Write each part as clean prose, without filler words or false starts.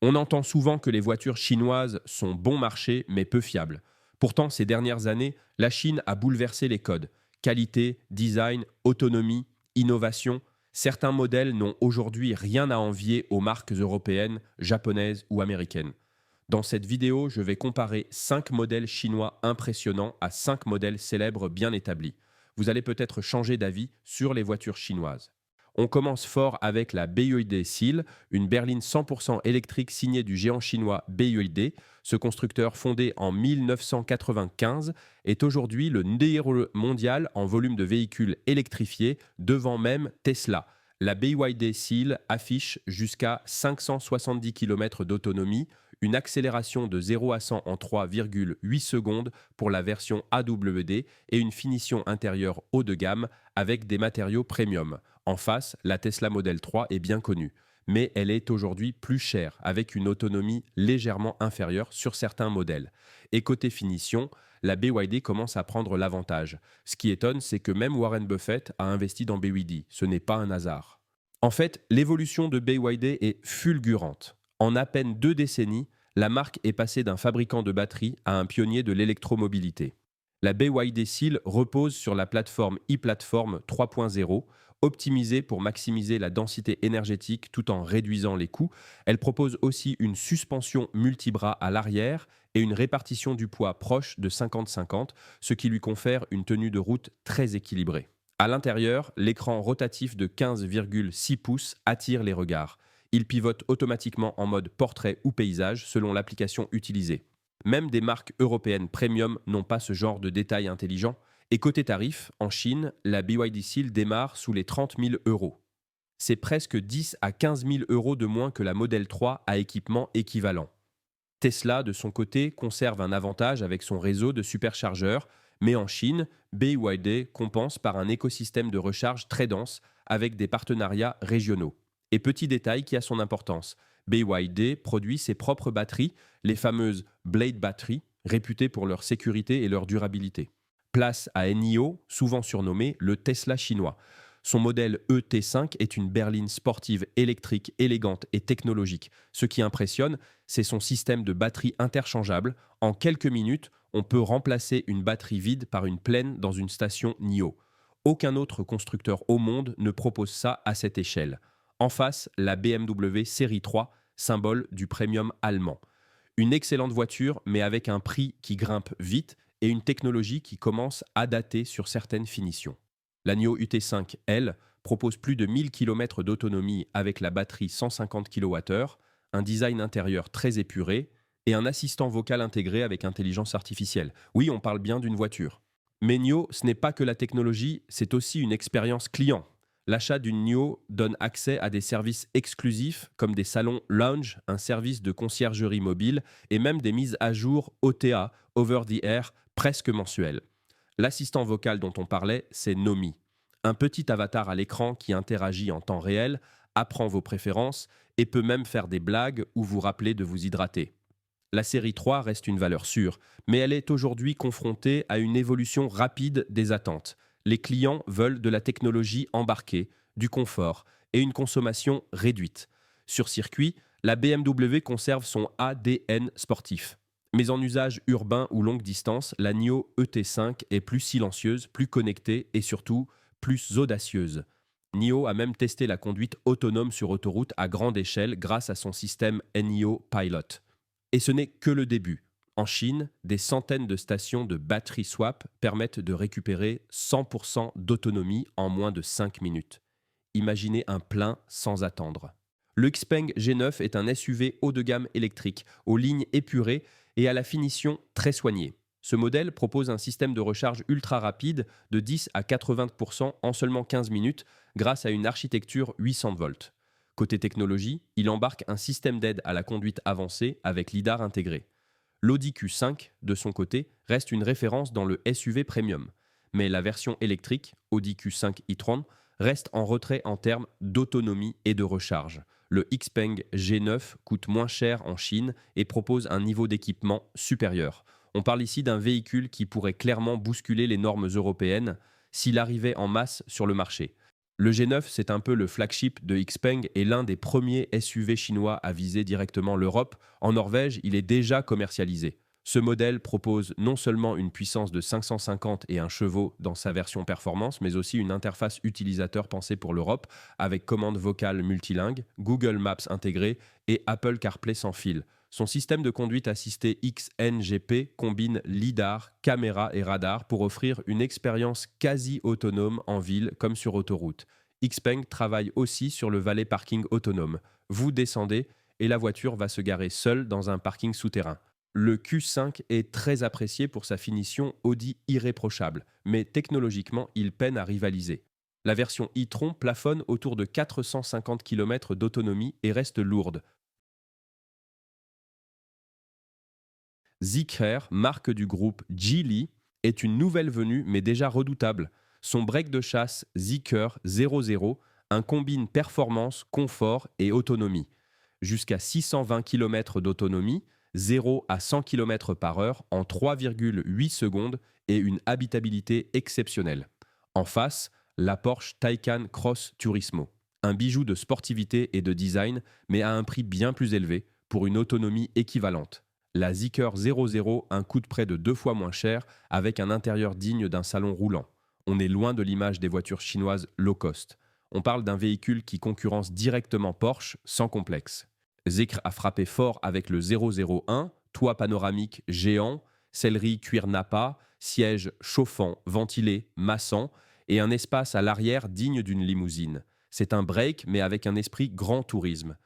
On entend souvent que les voitures chinoises sont bon marché mais peu fiables. Pourtant, ces dernières années, la Chine a bouleversé les codes. Qualité, design, autonomie, innovation. Certains modèles n'ont aujourd'hui rien à envier aux marques européennes, japonaises ou américaines. Dans cette vidéo, je vais comparer 5 modèles chinois impressionnants à 5 modèles célèbres bien établis. Vous allez peut-être changer d'avis sur les voitures chinoises. On commence fort avec la BYD Seal, une berline 100% électrique signée du géant chinois BYD. Ce constructeur, fondé en 1995, est aujourd'hui le numéro mondial en volume de véhicules électrifiés, devant même Tesla. La BYD Seal affiche jusqu'à 570 km d'autonomie, une accélération de 0 à 100 en 3,8 secondes pour la version AWD et une finition intérieure haut de gamme avec des matériaux premium. En face, la Tesla Model 3 est bien connue, mais elle est aujourd'hui plus chère, avec une autonomie légèrement inférieure sur certains modèles. Et côté finition, la BYD commence à prendre l'avantage. Ce qui étonne, c'est que même Warren Buffett a investi dans BYD. Ce n'est pas un hasard. En fait, l'évolution de BYD est fulgurante. En à peine 2 décennies, la marque est passée d'un fabricant de batteries à un pionnier de l'électromobilité. La BYD Seal repose sur la plateforme e-Platform 3.0, optimisée pour maximiser la densité énergétique tout en réduisant les coûts. Elle propose aussi une suspension multibras à l'arrière et une répartition du poids proche de 50-50, ce qui lui confère une tenue de route très équilibrée. À l'intérieur, l'écran rotatif de 15,6 pouces attire les regards. Il pivote automatiquement en mode portrait ou paysage selon l'application utilisée. Même des marques européennes premium n'ont pas ce genre de détails intelligents. Et côté tarif, en Chine, la BYD Seal démarre sous les 30 000 euros. C'est presque 10 à 15 000 euros de moins que la Model 3 à équipement équivalent. Tesla, de son côté, conserve un avantage avec son réseau de superchargeurs, mais en Chine, BYD compense par un écosystème de recharge très dense avec des partenariats régionaux. Et petit détail qui a son importance, BYD produit ses propres batteries, les fameuses Blade Batteries, réputées pour leur sécurité et leur durabilité. Place à NIO, souvent surnommé le Tesla chinois. Son modèle ET5 est une berline sportive électrique, élégante et technologique. Ce qui impressionne, c'est son système de batterie interchangeable. En quelques minutes, on peut remplacer une batterie vide par une pleine dans une station NIO. Aucun autre constructeur au monde ne propose ça à cette échelle. En face, la BMW Série 3, symbole du premium allemand. Une excellente voiture, mais avec un prix qui grimpe vite et une technologie qui commence à dater sur certaines finitions. La NIO UT5, elle, propose plus de 1000 km d'autonomie avec la batterie 150 kWh, un design intérieur très épuré et un assistant vocal intégré avec intelligence artificielle. Oui, on parle bien d'une voiture. Mais NIO, ce n'est pas que la technologie, c'est aussi une expérience client. L'achat d'une NIO donne accès à des services exclusifs comme des salons lounge, un service de conciergerie mobile et même des mises à jour OTA, over the air, presque mensuelles. L'assistant vocal dont on parlait, c'est Nomi. Un petit avatar à l'écran qui interagit en temps réel, apprend vos préférences et peut même faire des blagues ou vous rappeler de vous hydrater. La série 3 reste une valeur sûre, mais elle est aujourd'hui confrontée à une évolution rapide des attentes. Les clients veulent de la technologie embarquée, du confort et une consommation réduite. Sur circuit, la BMW conserve son ADN sportif. Mais en usage urbain ou longue distance, la NIO ET5 est plus silencieuse, plus connectée et surtout plus audacieuse. NIO a même testé la conduite autonome sur autoroute à grande échelle grâce à son système NIO Pilot. Et ce n'est que le début. En Chine, des centaines de stations de batterie swap permettent de récupérer 100% d'autonomie en moins de 5 minutes. Imaginez un plein sans attendre. Le Xpeng G9 est un SUV haut de gamme électrique, aux lignes épurées et à la finition très soignée. Ce modèle propose un système de recharge ultra rapide de 10 à 80% en seulement 15 minutes grâce à une architecture 800 volts. Côté technologie, il embarque un système d'aide à la conduite avancée avec lidar intégré. L'Audi Q5, de son côté, reste une référence dans le SUV premium. Mais la version électrique, Audi Q5 e-tron, reste en retrait en termes d'autonomie et de recharge. Le Xpeng G9 coûte moins cher en Chine et propose un niveau d'équipement supérieur. On parle ici d'un véhicule qui pourrait clairement bousculer les normes européennes s'il arrivait en masse sur le marché. Le G9, c'est un peu le flagship de Xpeng et l'un des premiers SUV chinois à viser directement l'Europe. En Norvège, il est déjà commercialisé. Ce modèle propose non seulement une puissance de 550 et un chevaux dans sa version performance, mais aussi une interface utilisateur pensée pour l'Europe avec commande vocale multilingue, Google Maps intégré et Apple CarPlay sans fil. Son système de conduite assistée XNGP combine lidar, caméra et radar pour offrir une expérience quasi autonome en ville comme sur autoroute. Xpeng travaille aussi sur le valet parking autonome. Vous descendez et la voiture va se garer seule dans un parking souterrain. Le Q5 est très apprécié pour sa finition Audi irréprochable, mais technologiquement, il peine à rivaliser. La version e-tron plafonne autour de 450 km d'autonomie et reste lourde. Zeekr, marque du groupe Geely, est une nouvelle venue mais déjà redoutable. Son break de chasse Zeekr 00 un combine performance, confort et autonomie. Jusqu'à 620 km d'autonomie, 0 à 100 km par heure en 3,8 secondes et une habitabilité exceptionnelle. En face, la Porsche Taycan Cross Turismo. Un bijou de sportivité et de design, mais à un prix bien plus élevé pour une autonomie équivalente. La Zeekr 00 un coût de près de 2 fois moins cher avec un intérieur digne d'un salon roulant. On est loin de l'image des voitures chinoises low cost. On parle d'un véhicule qui concurrence directement Porsche sans complexe. Zeekr a frappé fort avec le 001, toit panoramique géant, sellerie cuir nappa, siège chauffant, ventilé, massant et un espace à l'arrière digne d'une limousine. C'est un break mais avec un esprit grand tourisme.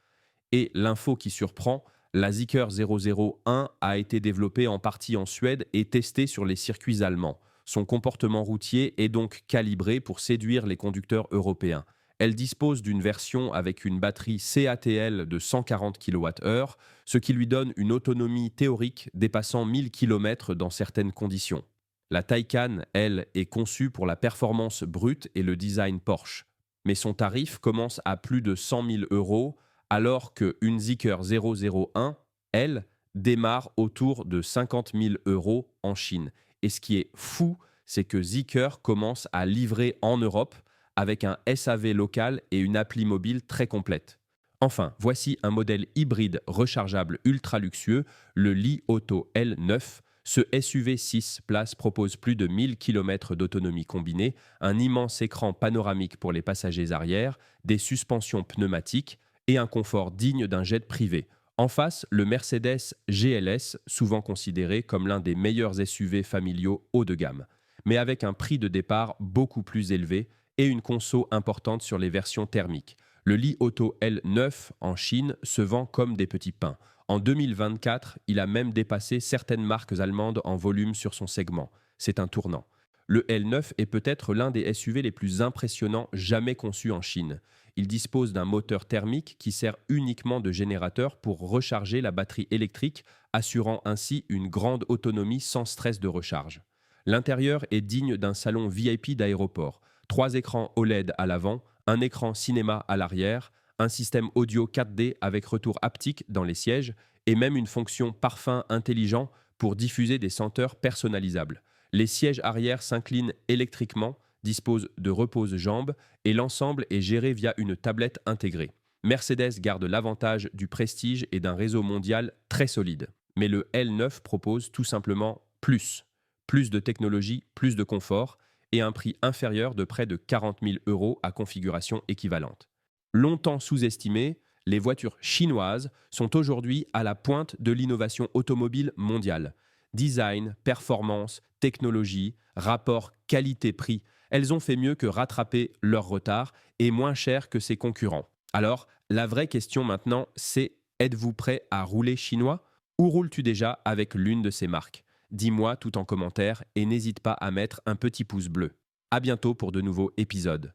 Et l'info qui surprend, la Zeekr 001 a été développée en partie en Suède et testée sur les circuits allemands. Son comportement routier est donc calibré pour séduire les conducteurs européens. Elle dispose d'une version avec une batterie CATL de 140 kWh, ce qui lui donne une autonomie théorique dépassant 1000 km dans certaines conditions. La Taycan, elle, est conçue pour la performance brute et le design Porsche. Mais son tarif commence à plus de 100 000 euros, alors qu'une Zeekr 001, elle, démarre autour de 50 000 euros en Chine. Et ce qui est fou, c'est que Zeekr commence à livrer en Europe avec un SAV local et une appli mobile très complète. Enfin, voici un modèle hybride rechargeable ultra luxueux, le Li Auto L9. Ce SUV 6 places propose plus de 1000 km d'autonomie combinée, un immense écran panoramique pour les passagers arrière, des suspensions pneumatiques et un confort digne d'un jet privé. En face, le Mercedes GLS, souvent considéré comme l'un des meilleurs SUV familiaux haut de gamme, mais avec un prix de départ beaucoup plus élevé et une conso importante sur les versions thermiques. Le Li Auto L9 en Chine se vend comme des petits pains. En 2024, il a même dépassé certaines marques allemandes en volume sur son segment. C'est un tournant. Le L9 est peut-être l'un des SUV les plus impressionnants jamais conçus en Chine. Il dispose d'un moteur thermique qui sert uniquement de générateur pour recharger la batterie électrique, assurant ainsi une grande autonomie sans stress de recharge. L'intérieur est digne d'un salon VIP d'aéroport. 3 écrans OLED à l'avant, un écran cinéma à l'arrière, un système audio 4D avec retour haptique dans les sièges et même une fonction parfum intelligent pour diffuser des senteurs personnalisables. Les sièges arrière s'inclinent électriquement, disposent de repose-jambes et l'ensemble est géré via une tablette intégrée. Mercedes garde l'avantage du prestige et d'un réseau mondial très solide. Mais le L9 propose tout simplement plus. Plus de technologie, plus de confort et un prix inférieur de près de 40 000 euros à configuration équivalente. Longtemps sous-estimées, les voitures chinoises sont aujourd'hui à la pointe de l'innovation automobile mondiale. Design, performance, technologie, rapport qualité-prix, elles ont fait mieux que rattraper leur retard et moins cher que ses concurrents. Alors, la vraie question maintenant, c'est êtes-vous prêt à rouler chinois ou roules-tu déjà avec l'une de ces marques? Dis-moi tout en commentaire et n'hésite pas à mettre un petit pouce bleu. À bientôt pour de nouveaux épisodes.